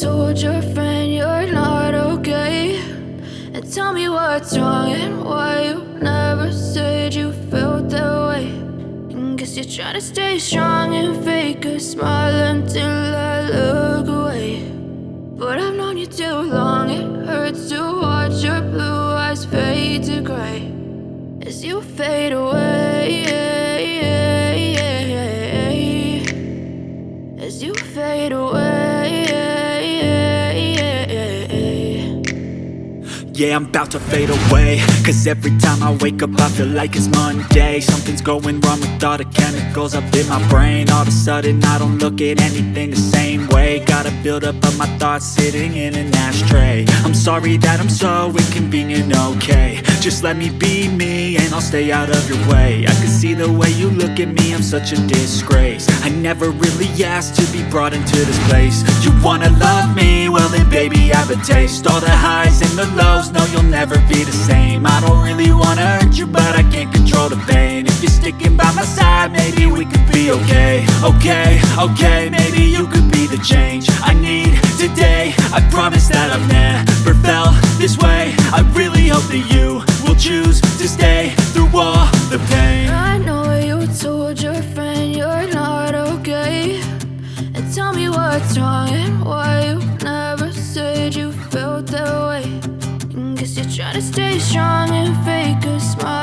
told your friend you're not okay, and tell me what's wrong and why you never said you felt that way. And guess you're trying to stay strong and fake a smile until I look away. But I've known you too long, it hurts to watch your blue eyes fade to gray as you fade away, as you fade away. Yeah, I'm about to fade away, cause every time I wake up I feel like it's Monday. Something's going wrong with all the chemicals up in my brain. All of a sudden I don't look at anything the same way. Gotta build up of my thoughts sitting in an ashtray. I'm sorry that I'm so inconvenient, okay. Just let me be me and I'll stay out of your way. I can see the way you look at me, I'm such a disgrace. I never really asked to be brought into this place. You wanna love me? Well then baby I have a taste. All the highs and the lows, no you'll never be the same. I don't really wanna hurt you but I can't control the pain. If you're sticking by my side maybe we could be okay. Okay, maybe you could be the change I need today. I promise that I've never felt this way. I really hope that you will choose to stay through all the pain. I know you told your friend you're not okay, and tell me what's wrong and why you never said you felt that way. And guess you're trying to stay strong and fake a smile